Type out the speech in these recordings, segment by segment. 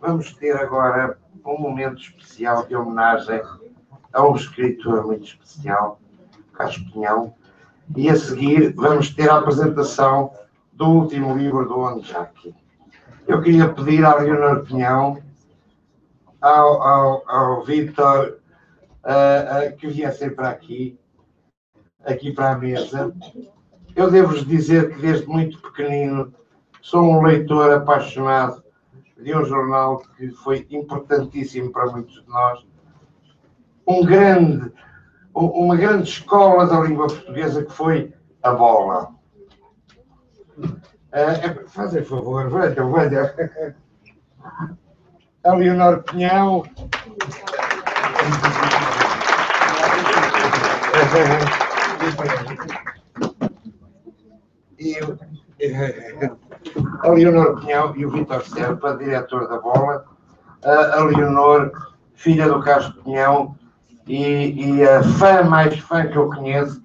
Vamos ter agora um momento especial de homenagem a um escritor muito especial, Carlos Pinhão, e a seguir vamos ter a apresentação do último livro do Onjaki. Eu queria pedir à Leonor Pinhão, ao Vítor, que viessem para aqui para a mesa. Eu devo-vos dizer que desde muito pequenino sou um leitor apaixonado de um jornal que foi importantíssimo para muitos de nós, uma grande escola da língua portuguesa que foi a Bola. Fazem favor, venham. A Leonor Pinhão. A Leonor Pinhão e o Vítor Serpa, diretor da Bola. A Leonor, filha do Carlos Pinhão e a fã mais fã que eu conheço,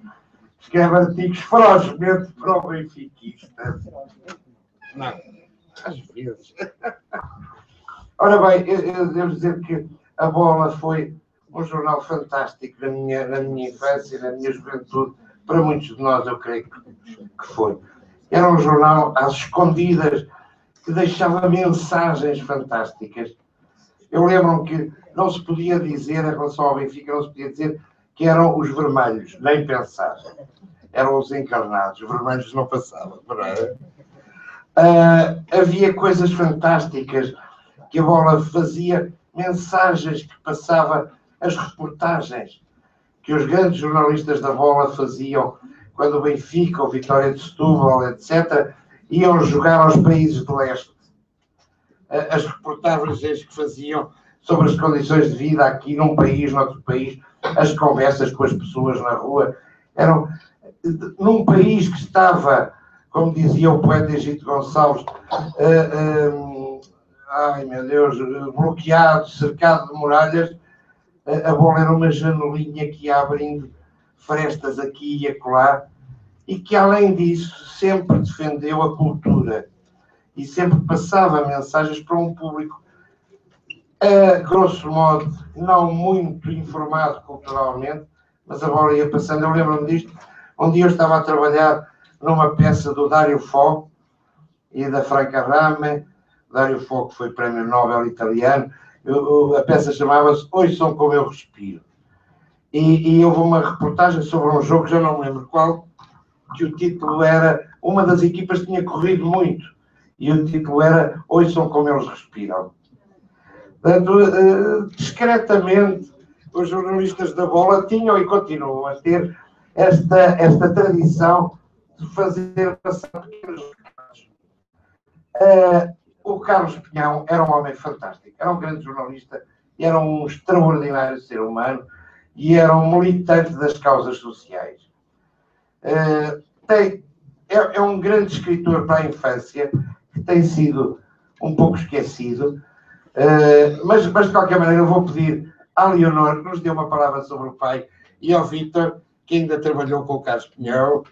escreve artigos ferozmente para o benfiquista. Não, às vezes. Ora bem, eu devo dizer que a Bola foi um jornal fantástico na minha infância, na minha juventude. Para muitos de nós, eu creio que foi. Era um jornal às escondidas que deixava mensagens fantásticas. Eu lembro-me que não se podia dizer, em relação ao Benfica, não se podia dizer que eram os vermelhos, nem pensar. Eram os encarnados, os vermelhos não passavam. Havia coisas fantásticas que a Bola fazia, mensagens que passava, as reportagens que os grandes jornalistas da Bola faziam quando o Benfica, o Vitória de Setúbal, etc., iam jogar aos países do leste. As reportagens que faziam sobre as condições de vida aqui num país, noutro país, as conversas com as pessoas na rua, eram num país que estava, como dizia o poeta Egito Gonçalves, ai meu Deus, bloqueado, cercado de muralhas. A Bola era uma janelinha que ia abrindo frestas aqui e acolá, e que, além disso, sempre defendeu a cultura e sempre passava mensagens para um público, grosso modo, não muito informado culturalmente, mas a Bola ia passando. Eu lembro-me disto. Um dia eu estava a trabalhar numa peça do Dario Fo e da Franca Rame. Dario Fo, que foi prémio Nobel italiano. A peça chamava-se Ouçam Como Eu Respiro. E houve uma reportagem sobre um jogo, já não me lembro qual, que o título era, uma das equipas tinha corrido muito, e o título era Ouçam Como Eles Respiram. Portanto, discretamente, os jornalistas da Bola tinham e continuam a ter esta tradição de fazer passar pequenos recados. O Carlos Pinhão era um homem fantástico, era um grande jornalista, era um extraordinário ser humano e era um militante das causas sociais. É um grande escritor para a infância, que tem sido um pouco esquecido, mas de qualquer maneira eu vou pedir à Leonor que nos dê uma palavra sobre o pai e ao Vítor, que ainda trabalhou com o Carlos Pinhão,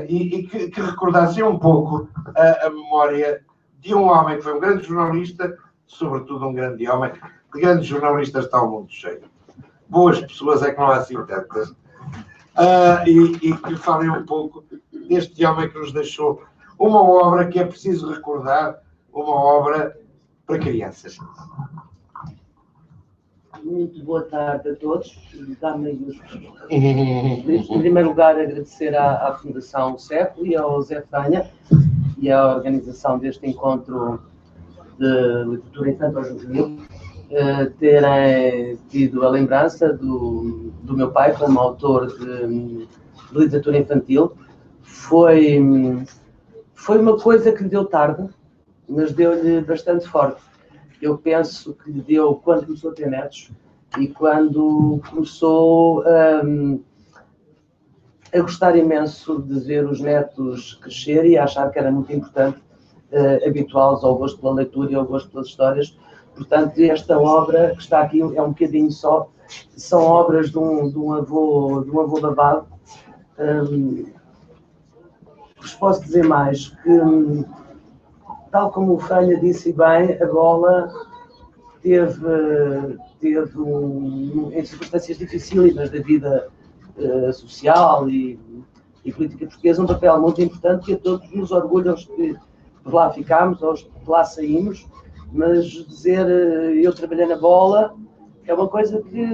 e que recordassem um pouco a memória de um homem que foi um grande jornalista, sobretudo um grande homem. De grandes jornalistas está o mundo cheio. Boas pessoas é que não há assim tantas. E que falem um pouco deste homem que nos deixou uma obra que é preciso recordar, uma obra para crianças. Muito boa tarde a todos. Em primeiro lugar, agradecer à Fundação CEP e ao Zé Franha e à organização deste encontro de literatura infantil-juvenil terem tido a lembrança do meu pai como autor de literatura infantil. Foi uma coisa que lhe deu tarde, mas deu-lhe bastante forte. Eu penso que lhe deu quando começou a ter netos e quando começou a gostar imenso de ver os netos crescer e a achar que era muito importante habituá-los ao gosto pela leitura e ao gosto pelas histórias. Portanto, esta obra que está aqui é um bocadinho só, são obras de um avô babado. Vos posso dizer mais, que tal como o Franha disse bem, a bola teve em circunstâncias dificílimas da vida social e política portuguesa, um papel muito importante que a todos nos orgulha, os que por lá ficámos, aos que por lá saímos, mas dizer eu trabalhei na bola é uma coisa que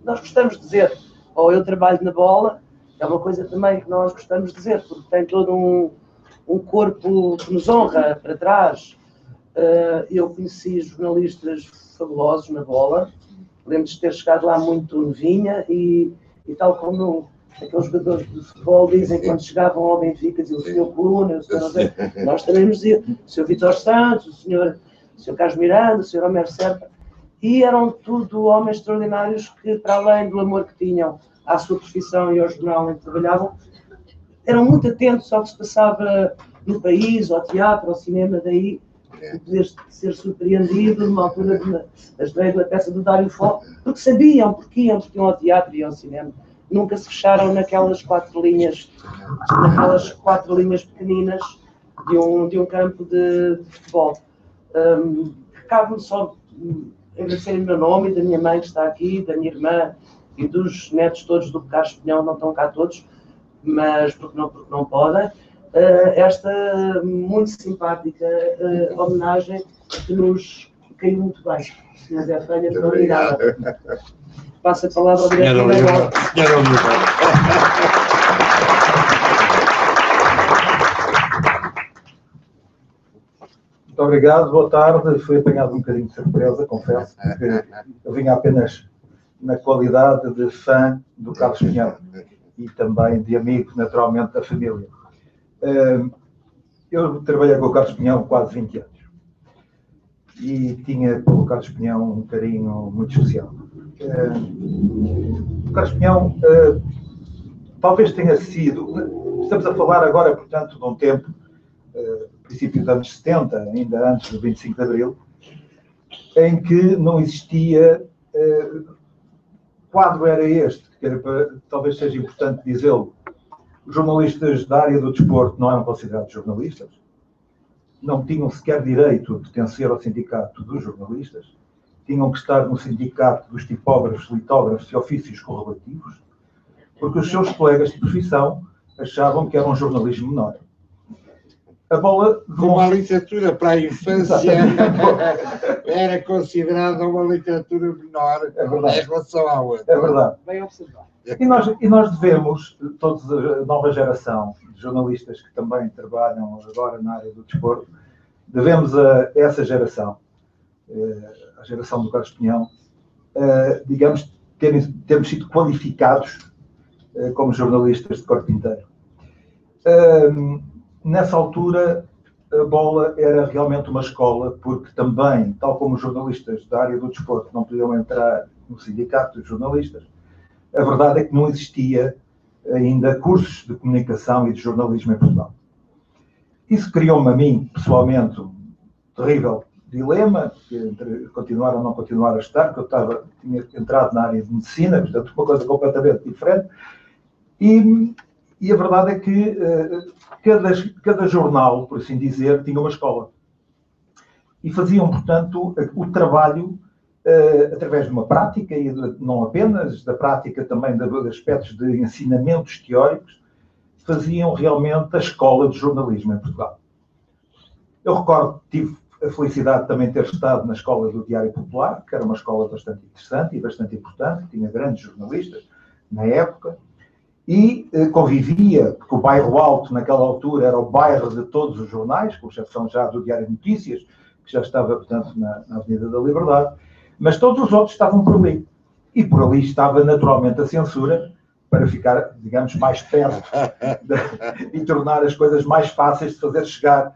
nós gostamos de dizer, ou eu trabalho na bola é uma coisa também que nós gostamos de dizer, porque tem todo um corpo que nos honra para trás. Eu conheci jornalistas fabulosos na bola, lembro de ter chegado lá muito novinha e tal como aqueles jogadores de futebol dizem quando chegavam ao Benfica, diziam o Sr. Coluna, o Sr. Nós também nos dizíamos o Sr. Vítor Santos, o Sr. Carlos Miranda, o Sr. Homero Serpa, e eram tudo homens extraordinários que, para além do amor que tinham à sua profissão e ao jornal em que trabalhavam, eram muito atentos ao que se passava no país, ao teatro, ao cinema, daí poder ser surpreendido numa altura da estreia da peça do Dário Fó, porque sabiam, porque iam ao teatro e ao cinema. Nunca se fecharam naquelas quatro linhas pequeninas de um campo de futebol. Cabe-me só agradecer o meu nome e da minha mãe que está aqui, da minha irmã e dos netos todos do Carlos Pinhão, não estão cá todos, mas porque não podem. Esta muito simpática homenagem que nos caiu muito bem. Sr. Zé Franha, muito obrigada. Passo a palavra ao diretor da bola. Muito obrigado, boa tarde. Fui apanhado um bocadinho de surpresa, confesso, porque eu vinha apenas na qualidade de fã do Carlos Pinhão e também de amigo, naturalmente, da família. Eu trabalhei com o Carlos Pinhão quase 20 anos e tinha pelo Carlos Pinhão um carinho muito especial. O Carlos Pinhão talvez tenha sido, estamos a falar agora, portanto, de um tempo, princípio dos anos 70, ainda antes do 25 de Abril, em que não existia, quadro era este, que era para, talvez seja importante dizê-lo, os jornalistas da área do desporto não eram considerados jornalistas, não tinham sequer direito de pertencer ao sindicato dos jornalistas, tinham que estar no sindicato dos tipógrafos, litógrafos e ofícios correlativos, porque os seus colegas de profissão achavam que era um jornalismo menor. A bola... Como a literatura para a infância era considerada uma literatura menor em relação à outra. É verdade. Bem observado. E nós devemos, toda a nova geração de jornalistas que também trabalham agora na área do desporto, devemos a essa geração, a geração do Carlos Pinhão, digamos, termos sido qualificados como jornalistas de corpo inteiro. Nessa altura, a bola era realmente uma escola, porque também, tal como os jornalistas da área do desporto não podiam entrar no sindicato dos jornalistas, a verdade é que não existia ainda cursos de comunicação e de jornalismo em Portugal. Isso criou-me a mim, pessoalmente, um terrível dilema, entre continuar ou não continuar a estudar, porque eu tinha entrado na área de medicina, portanto, uma coisa completamente diferente, e a verdade é que cada jornal, por assim dizer, tinha uma escola. E faziam, portanto, o trabalho através de uma prática, e não apenas da prática, também de aspectos de ensinamentos teóricos, faziam realmente a escola de jornalismo em Portugal. Eu recordo que tive a felicidade de também ter estado na escola do Diário Popular, que era uma escola bastante interessante e bastante importante, tinha grandes jornalistas na época, e convivia, porque o Bairro Alto, naquela altura, era o bairro de todos os jornais, com exceção já do Diário de Notícias, que já estava, portanto, na Avenida da Liberdade, mas todos os outros estavam por ali. E por ali estava, naturalmente, a censura, para ficar, digamos, mais perto e tornar as coisas mais fáceis de fazer chegar,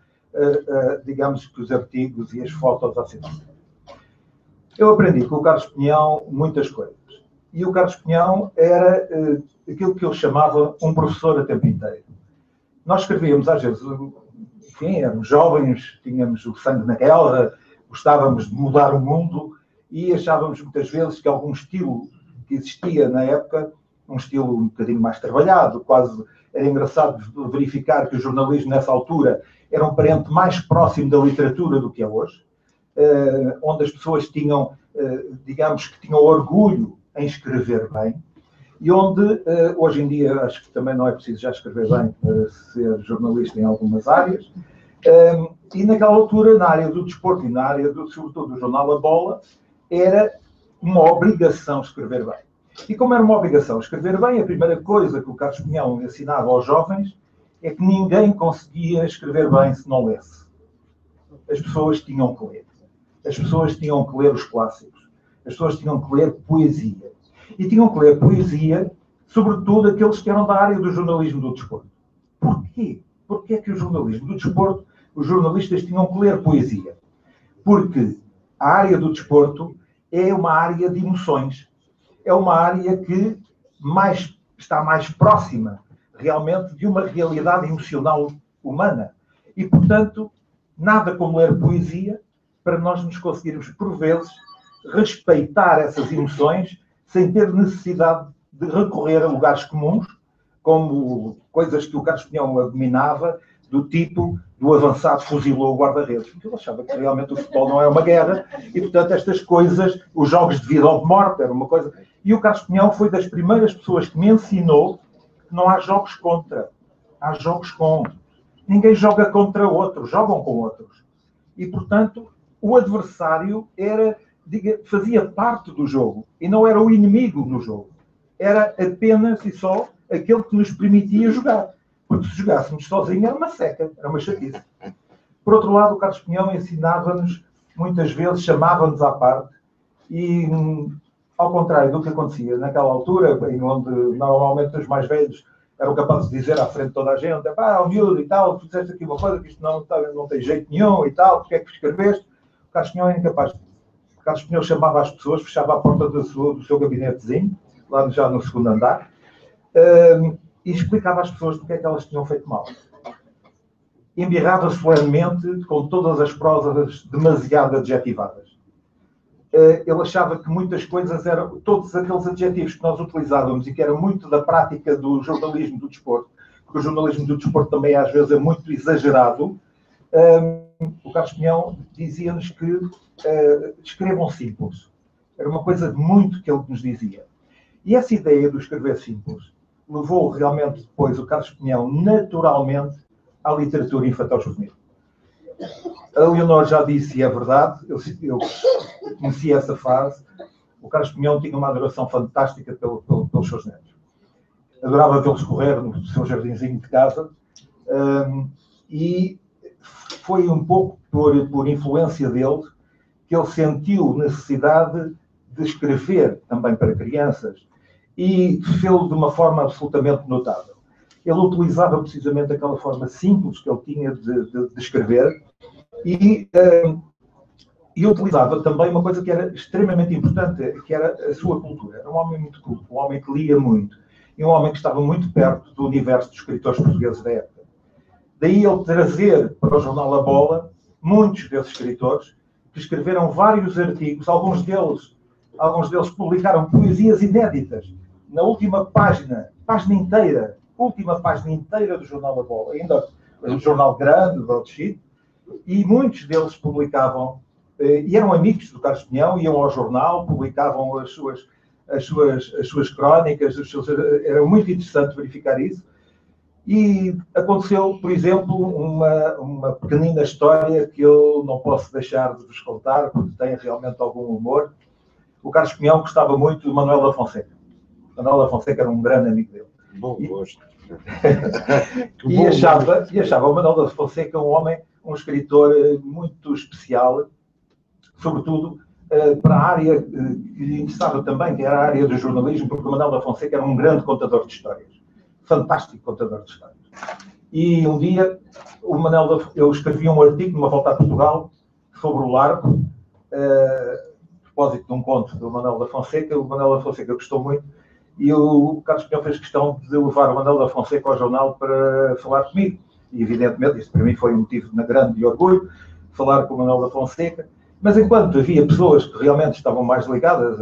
digamos, que os artigos e as fotos à cidade. Eu aprendi com o Carlos Pinhão muitas coisas. E o Carlos Pinhão era aquilo que ele chamava um professor a tempo inteiro. Nós escrevíamos, às vezes, enfim, éramos jovens, tínhamos o sangue na guerra, gostávamos de mudar o mundo e achávamos muitas vezes que algum estilo que existia na época um estilo um bocadinho mais trabalhado, quase era engraçado verificar que o jornalismo nessa altura era um parente mais próximo da literatura do que é hoje, onde as pessoas tinham, digamos que tinham orgulho em escrever bem, e onde, hoje em dia, acho que também não é preciso já escrever bem para ser jornalista em algumas áreas, e naquela altura, na área do desporto e na área, sobretudo, do jornal A Bola, era uma obrigação escrever bem. E como era uma obrigação escrever bem, a primeira coisa que o Carlos Pinhão ensinava aos jovens é que ninguém conseguia escrever bem se não lesse. As pessoas tinham que ler. As pessoas tinham que ler os clássicos. As pessoas tinham que ler poesia. E tinham que ler poesia, sobretudo aqueles que eram da área do jornalismo do desporto. Porquê? Porquê é que o jornalismo do desporto, os jornalistas tinham que ler poesia? Porque a área do desporto é uma área de emoções. É uma área que está mais próxima, realmente, de uma realidade emocional humana. E, portanto, nada como ler poesia para nós nos conseguirmos, por vezes, respeitar essas emoções sem ter necessidade de recorrer a lugares comuns, como coisas que o Carlos Pinhão abominava, do tipo do avançado fuzilou o guarda-redes. Porque ele achava que realmente o futebol não é uma guerra e, portanto, estas coisas, os jogos de vida ou de morte, era uma coisa... E o Carlos Pinhão foi das primeiras pessoas que me ensinou que não há jogos contra, há jogos com. Ninguém joga contra outros, jogam com outros. E, portanto, o adversário fazia parte do jogo e não era o inimigo no jogo. Era apenas e só aquele que nos permitia jogar. Porque se jogássemos sozinhos era uma seca, era uma chatice. Por outro lado, o Carlos Pinhão ensinava-nos, muitas vezes, chamava-nos à parte e, ao contrário do que acontecia naquela altura, em onde normalmente os mais velhos eram capazes de dizer à frente de toda a gente, o miúdo e tal, fizeste aqui uma coisa que isto não tem jeito nenhum e tal, porque é que escreveste? O Carlos Pinhão era incapaz disso. O Carlos Pinhão chamava as pessoas, fechava a porta do seu gabinetezinho, lá já no segundo andar, e explicava às pessoas porque é que elas tinham feito mal. Embirrava solenemente com todas as prosas demasiado adjetivadas. Ele achava que muitas coisas eram, todos aqueles adjetivos que nós utilizávamos e que era muito da prática do jornalismo do desporto, porque o jornalismo do desporto também às vezes é muito exagerado, o Carlos Pinhão dizia-nos que escrevam simples. Era uma coisa muito que ele nos dizia. E essa ideia do escrever simples levou realmente depois o Carlos Pinhão naturalmente à literatura infantil-juvenil. A Leonor já disse, e é verdade, eu conheci essa fase, o Carlos Pinhão tinha uma adoração fantástica pelos seus netos. Adorava vê-los correr no seu jardinzinho de casa, e foi um pouco por influência dele que ele sentiu necessidade de escrever também para crianças e fê-lo de uma forma absolutamente notável. Ele utilizava precisamente aquela forma simples que ele tinha de escrever e utilizava também uma coisa que era extremamente importante, que era a sua cultura. Era um homem muito culto, um homem que lia muito e um homem que estava muito perto do universo dos escritores portugueses da época. Daí ele trazer para o jornal A Bola muitos desses escritores que escreveram vários artigos, alguns deles publicaram poesias inéditas. Na última última página inteira do jornal A Bola, ainda um jornal grande, broadsheet, e muitos deles publicavam, e eram amigos do Carlos Pinhão, iam ao jornal, publicavam as suas crónicas, era muito interessante verificar isso. E aconteceu, por exemplo, uma pequenina história que eu não posso deixar de vos contar, porque tem realmente algum humor. O Carlos Pinhão gostava muito do Manuel da Fonseca. Manuel da Fonseca era um grande amigo dele. Bom gosto. E achava o Manuel da Fonseca um escritor muito especial, sobretudo para a área que lhe interessava também, que era a área do jornalismo, porque o Manuel da Fonseca era um grande contador de histórias. Fantástico contador de histórias. E um dia, eu escrevi um artigo numa volta a Portugal sobre o Largo, a propósito de um conto do Manuel da Fonseca. O Manuel da Fonseca gostou muito e o Carlos Pinhão fez questão de levar o Manuel da Fonseca ao jornal para falar comigo. E, evidentemente, isto para mim foi um motivo grande de orgulho, falar com o Manuel da Fonseca. Mas enquanto havia pessoas que realmente estavam mais ligadas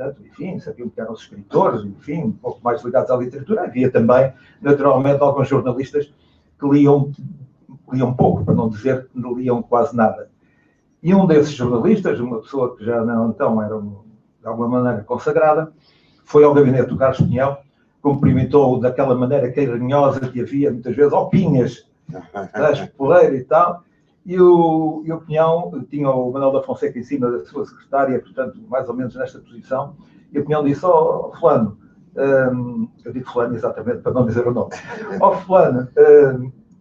portanto, enfim, sabiam que eram os escritores, enfim, um pouco mais ligados à literatura. Havia também, naturalmente, alguns jornalistas que liam pouco, para não dizer que não liam quase nada. E um desses jornalistas, uma pessoa que já não então era, de alguma maneira, consagrada, foi ao gabinete do Carlos Pinhão, cumprimentou daquela maneira carinhosa que havia, muitas vezes, pinhas, poleira e tal. E o Pinhão tinha o Manuel da Fonseca em cima da sua secretária, portanto, mais ou menos nesta posição. E o Pinhão disse: fulano, eu digo fulano exatamente, para não dizer o nome. Fulano,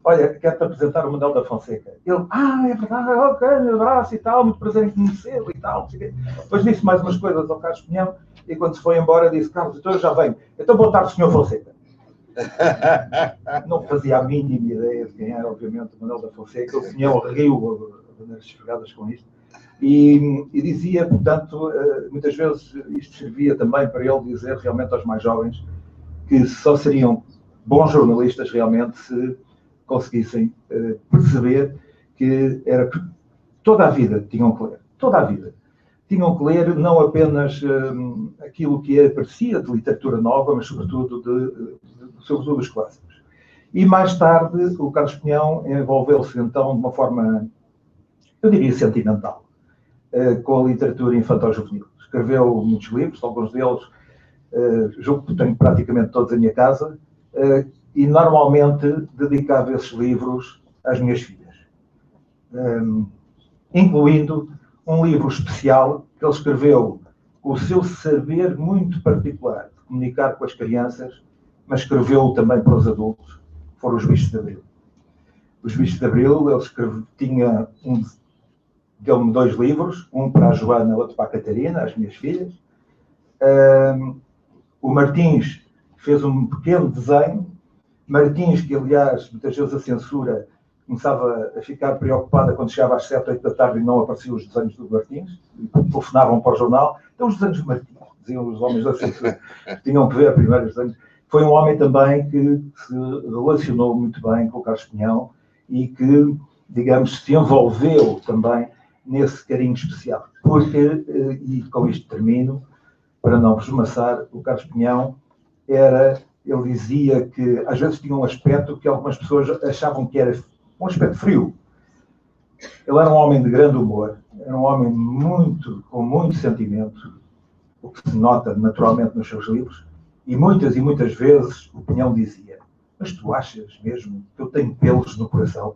olha, quero-te apresentar o Manuel da Fonseca. Ele: é verdade, ok, um abraço e tal, muito prazer em conhecê-lo e tal. Depois disse mais umas coisas ao Carlos Pinhão, e quando se foi embora disse: Carlos, então eu já venho. Então, boa tarde, Sr. Fonseca. Não fazia a mínima ideia de quem era, obviamente, o Manuel da Fonseca. O Pinhão riu a maneiras esfregadas com isto. E dizia, portanto, muitas vezes isto servia também para ele dizer realmente aos mais jovens que só seriam bons jornalistas realmente se conseguissem perceber que era toda a vida tinham que ler. Toda a vida. Tinham que ler não apenas aquilo que aparecia de literatura nova, mas sobretudo dos clássicos. E mais tarde o Carlos Pinhão envolveu-se então de uma forma, eu diria, sentimental, com a literatura infantil-juvenil. Escreveu muitos livros, alguns deles julgo que tenho praticamente todos em minha casa, e normalmente dedicava esses livros às minhas filhas, incluindo um livro especial que ele escreveu com o seu saber muito particular de comunicar com as crianças, mas escreveu também para os adultos, foram Os Bichos de Abril. Os Bichos de Abril, ele tinha deu-me 2 livros, um para a Joana, outro para a Catarina, as minhas filhas. O Martins fez um pequeno desenho. Martins, que aliás, muitas vezes a censura começava a ficar preocupada quando chegava às 7, 8 da tarde e não apareciam os desenhos do Martins, e telefonavam para o jornal. Então, os desenhos do Martins, diziam os homens da censura, tinham que ver primeiro os desenhos. Foi um homem também que se relacionou muito bem com o Carlos Pinhão e que, digamos, se envolveu também nesse carinho especial. Porque, e com isto termino, para não vos maçar, o Carlos Pinhão ele dizia que às vezes tinha um aspecto que algumas pessoas achavam que era um aspecto frio. Ele era um homem de grande humor, era um homem com muito sentimento, o que se nota naturalmente nos seus livros, e muitas vezes o Pinhão dizia: mas tu achas mesmo que eu tenho pelos no coração?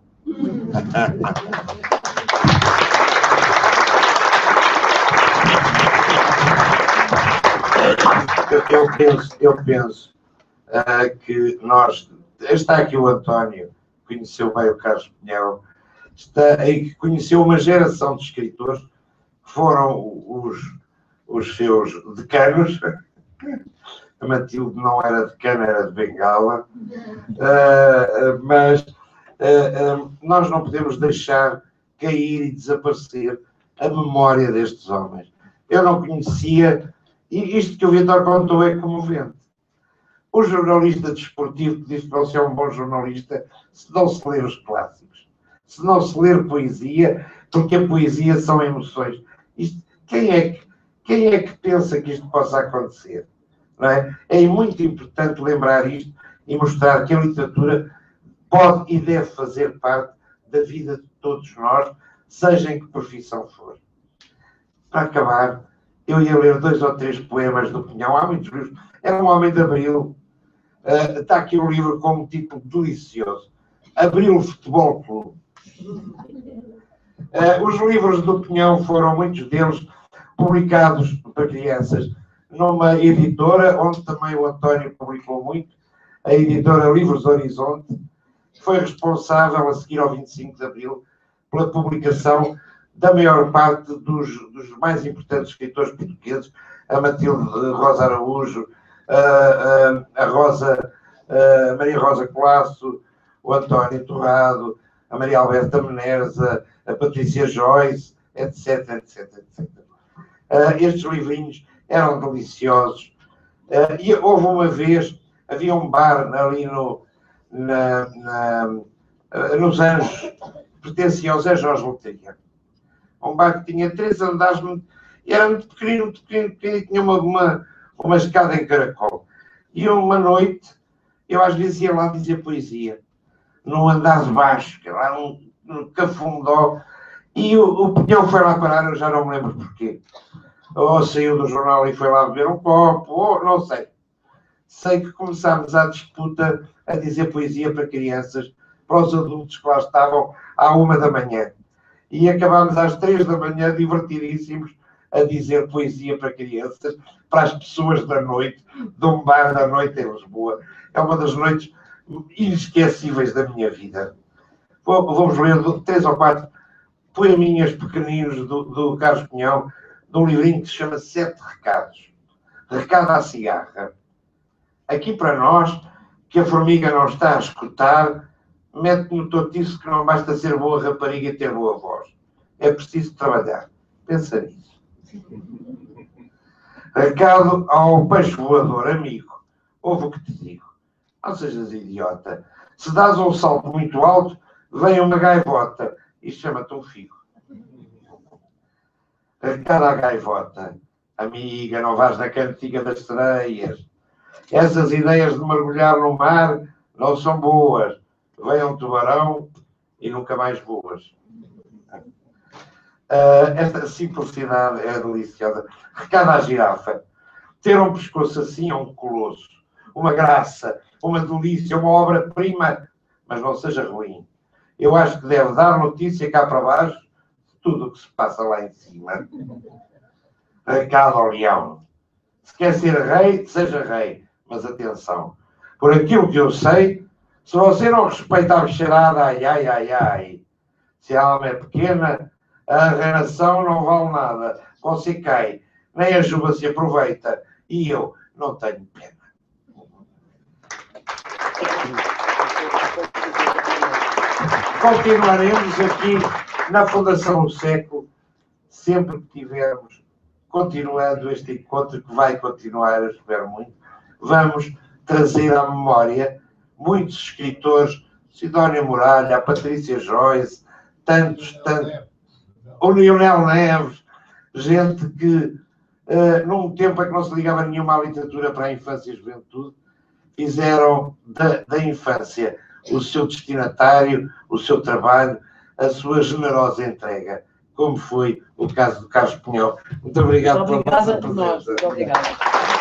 Eu penso que nós... Está aqui o António, que conheceu bem o Carlos Pinhão, que conheceu uma geração de escritores que foram os seus decanos. A Matilde não era decana, era de Bengala. Mas nós não podemos deixar cair e desaparecer a memória destes homens. Eu não conhecia, e isto que o Vítor contou é comovente. O jornalista desportivo que diz que não se é um bom jornalista se não se ler os clássicos, se não se ler poesia, porque a poesia são emoções. Quem é que pensa que isto possa acontecer? Não é? É muito importante lembrar isto e mostrar que a literatura pode e deve fazer parte da vida de todos nós, seja em que profissão for. Para acabar, eu ia ler 2 ou 3 poemas do Pinhão. Há muitos livros. Era um homem de Abril. Está aqui um livro com um título delicioso: Abril Futebol Clube. Os livros do Pinhão foram, muitos deles, publicados para crianças numa editora, onde também o António publicou muito, a editora Livros Horizonte, que foi responsável, a seguir ao 25 de Abril, pela publicação da maior parte dos mais importantes escritores portugueses, a Matilde Rosa Araújo, a Maria Rosa Colasso, o António Torrado, a Maria Alberta Menerza, a Patrícia Joyce, etc, etc, etc. Estes livrinhos eram deliciosos. E houve uma vez, havia um bar ali nos Anjos, pertencia ao Zé Jorge Loteria. Um bar que tinha 3 andares E era muito pequenino, tinha uma escada em caracol. E uma noite, eu às vezes ia lá dizer poesia, no andar de baixo, que era lá no Cafundó, e o Pinhão foi lá parar, eu já não me lembro porquê. Ou saiu do jornal e foi lá beber um copo, ou não sei. Sei que começámos a disputa a dizer poesia para crianças, para os adultos que lá estavam à 1 da manhã. E acabámos às 3 da manhã, divertidíssimos, a dizer poesia para crianças, para as pessoas da noite, de um bar da noite em Lisboa. É uma das noites inesquecíveis da minha vida. Vamos ler 3 ou 4 poeminhas pequeninos do Carlos Pinhão, de um livrinho que se chama 7 Recados. Recado à cigarra. Aqui para nós, que a formiga não está a escutar, mete no totiço que não basta ser boa rapariga e ter boa voz. É preciso trabalhar. Pensa nisso. Recado ao peixe voador, amigo. Ouve o que te digo. Não sejas idiota. Se dás um salto muito alto, vem uma gaivota e chama-te um figo. Recado à gaivota. Amiga, não vais na cantiga das sereias. Essas ideias de mergulhar no mar não são boas. Vem um tubarão e nunca mais voas. Esta simplicidade é deliciosa. Recado à girafa. Ter um pescoço assim é um colosso. Uma graça, uma delícia, uma obra-prima, mas não seja ruim. Eu acho que deve dar notícia cá para baixo de tudo o que se passa lá em cima. Recado ao leão. Se quer ser rei, seja rei. Mas atenção, por aquilo que eu sei, se você não respeita a bicharada, ai, ai, ai, ai. Se a alma é pequena, a renação não vale nada. Você cai, nem a chuva se aproveita. E eu não tenho pena. Continuaremos aqui na Fundação do Século, sempre que tivermos, continuando este encontro, que vai continuar, eu espero muito. Vamos trazer à memória muitos escritores, Sidónia Muralha, a Patrícia Joyce, tantos, o Lionel Neves, gente que, num tempo em que não se ligava nenhuma à literatura para a infância e juventude, fizeram da infância o seu destinatário, o seu trabalho, a sua generosa entrega, como foi o caso do Carlos Pinhão. Muito obrigado pela vossa presença. Muito obrigada.